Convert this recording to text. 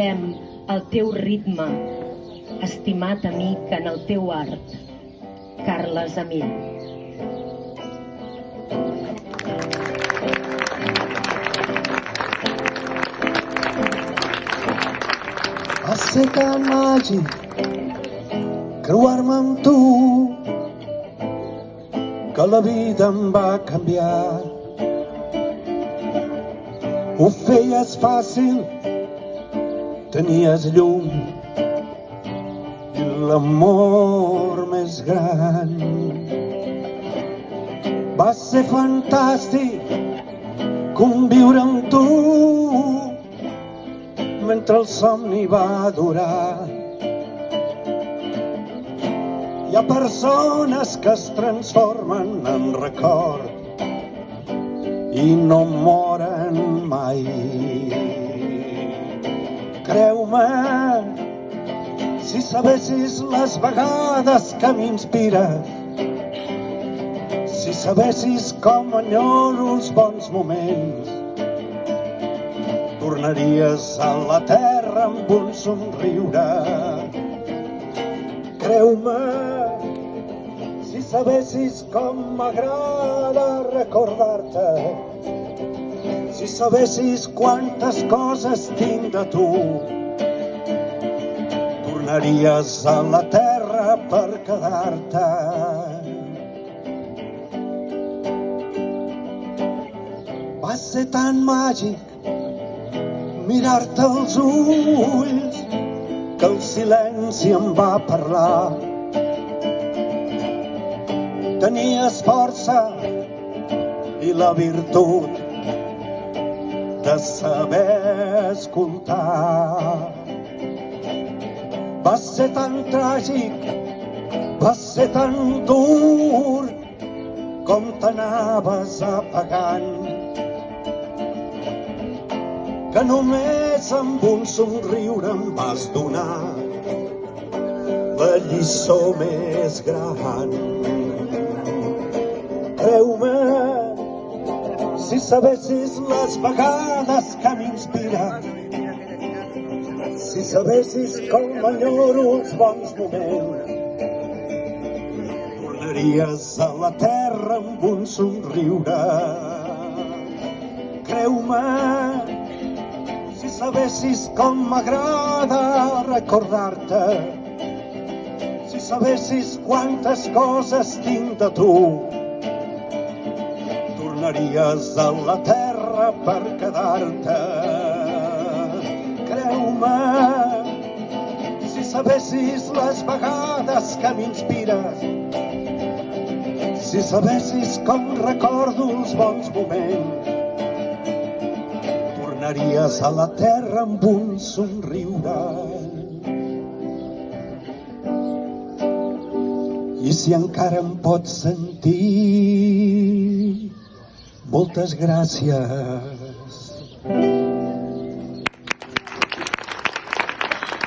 trobem el teu ritme, estimat amic en el teu art, Carles Amill. Va ser tan màgic creuar-me amb tu que la vida em va canviar. Ho feies fàcil, tenies llum i l'amor més gran. Va ser fantàstic conviure amb tu mentre el somni va durar. Hi ha persones que es transformen en record i no moren mai. Creu-me, si sabessis les vegades que m'inspires, si sabessis com enyoro els bons moments, tornaries a la terra amb un somriure. Creu-me, si sabessis com m'agrada recordar-te, si sabessis quantes coses tinc de tu, tornaries a la terra per quedar-te. Va ser tan màgic mirar-te als ulls que el silenci em va parlar. Tenies força i la virtut de saber escoltar. Va ser tan tràgic, va ser tan dur com t'anaves apagant, que només amb un somriure em vas donar la lliçó més gran. Creu-me, si sabessis les vegades que m'inspires, si sabessis com enyoro els bons moments, tornaries a la terra amb un somriure. Creu-me, si sabessis com m'agrada recordar-te, si sabessis quantes coses tinc de tu, tornaries a la terra per quedar-te. Creu-me, si sabessis les vegades que m'inspires, si sabessis com recordo els bons moments, tornaries a la terra amb un somriure. I si encara em pots sentir, moltes gràcies.